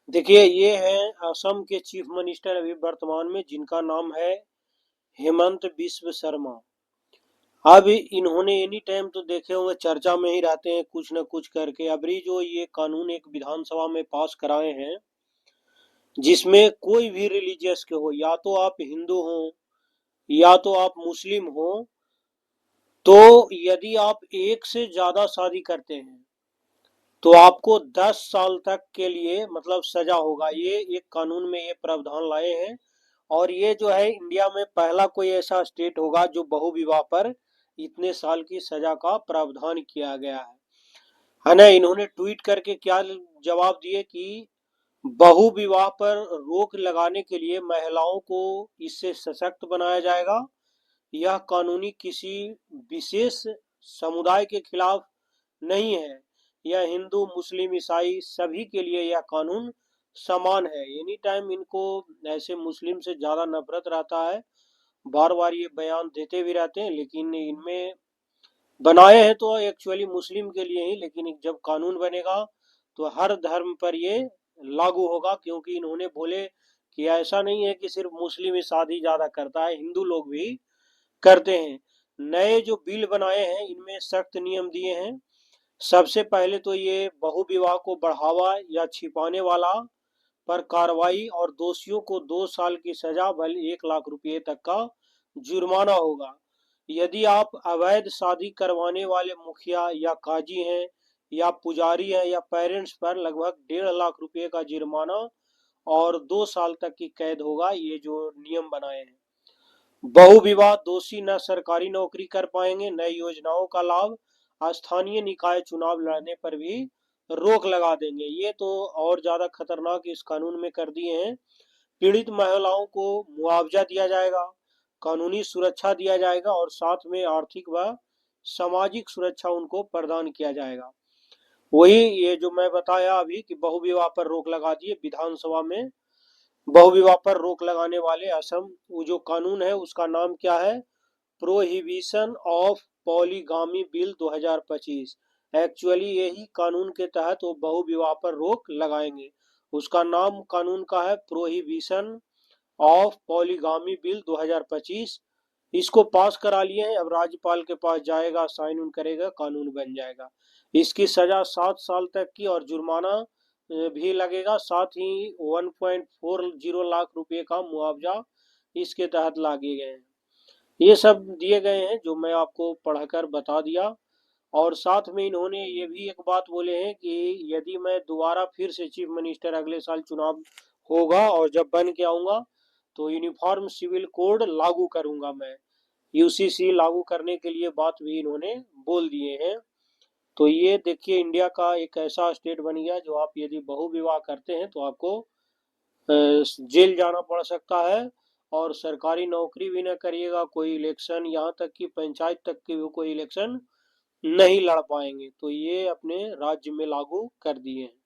देखिए, ये हैं असम के चीफ मिनिस्टर अभी वर्तमान में, जिनका नाम है हेमंत बिस्व शर्मा। अब इन्होंने एनी टाइम तो देखे होंगे चर्चा में ही रहते हैं कुछ न कुछ करके। अभी जो ये कानून एक विधानसभा में पास कराए हैं, जिसमें कोई भी रिलीजियस के हो, या तो आप हिंदू हो या तो आप मुस्लिम हो, तो यदि आप एक से ज्यादा शादी करते हैं तो आपको 10 साल तक के लिए मतलब सजा होगा। ये एक कानून में ये प्रावधान लाए हैं। और ये जो है इंडिया में पहला कोई ऐसा स्टेट होगा जो बहु विवाह पर इतने साल की सजा का प्रावधान किया गया है ना। इन्होंने ट्वीट करके क्या जवाब दिए कि बहु विवाह पर रोक लगाने के लिए महिलाओं को इससे सशक्त बनाया जाएगा। यह कानूनी किसी विशेष समुदाय के खिलाफ नहीं है। यह हिंदू मुस्लिम ईसाई सभी के लिए यह कानून समान है। एनी टाइम इनको ऐसे मुस्लिम से ज्यादा नफरत रहता है। बार बार ये बयान देते भी रहते हैं, लेकिन इनमें बनाए हैं तो एक्चुअली मुस्लिम के लिए ही, लेकिन जब कानून बनेगा तो हर धर्म पर ये लागू होगा। क्योंकि इन्होंने बोले कि ऐसा नहीं है कि सिर्फ मुस्लिम ही शादी ज्यादा करता है, हिंदू लोग भी करते हैं। नए जो बिल बनाए हैं इनमें सख्त नियम दिए हैं। सबसे पहले तो ये बहु विवाह को बढ़ावा या छिपाने वाला पर कार्रवाई, और दोषियों को 2 साल की सजा भले 1 लाख रुपए तक का जुर्माना होगा। यदि आप अवैध शादी करवाने वाले मुखिया या काजी हैं या पुजारी हैं या पेरेंट्स पर लगभग 1.5 लाख रुपए का जुर्माना और 2 साल तक की कैद होगा। ये जो नियम बनाए हैं, बहु विवाह दोषी न सरकारी नौकरी कर पाएंगे, न योजनाओं का लाभ, स्थानीय निकाय चुनाव लड़ने पर भी रोक लगा देंगे। ये तो और ज्यादा खतरनाक इस कानून में कर दिए हैं। पीड़ित महिलाओं को मुआवजा दिया जाएगा, कानूनी सुरक्षा दिया जाएगा, और साथ में आर्थिक व सामाजिक सुरक्षा उनको प्रदान किया जाएगा। वही ये जो मैं बताया अभी कि बहु विवाह पर रोक लगा दिए विधानसभा में। बहु विवाह पर रोक लगाने वाले असम वो जो कानून है उसका नाम क्या है? Prohibition of polygamy bill 2025। Actually यही कानून के तहत वो बहु विवाह पर रोक लगाएंगे। उसका नाम कानून का है प्रोहिबिशन ऑफ पॉलीगामी बिल 2025। इसको पास करा लिए हैं, अब राज्यपाल के पास जाएगा, साइन उन करेगा, कानून बन जाएगा। इसकी सजा 7 साल तक की और जुर्माना भी लगेगा। साथ ही 1.40 लाख रुपए का मुआवजा इसके तहत लागे गए हैं। ये सब दिए गए हैं जो मैं आपको पढ़कर बता दिया। और साथ में इन्होंने ये भी एक बात बोले हैं कि यदि मैं दोबारा फिर से चीफ मिनिस्टर अगले साल चुनाव होगा और जब बन के आऊंगा तो यूनिफॉर्म सिविल कोड लागू करूंगा मैं। यूसीसी लागू करने के लिए बात भी इन्होंने बोल दिए हैं। तो ये देखिए, इंडिया का एक ऐसा स्टेट बन गया जो आप यदि बहु विवाह करते हैं तो आपको जेल जाना पड़ सकता है। और सरकारी नौकरी भी ना करिएगा, कोई इलेक्शन, यहाँ तक कि पंचायत तक की भी कोई इलेक्शन नहीं लड़ पाएंगे। तो ये अपने राज्य में लागू कर दिए हैं।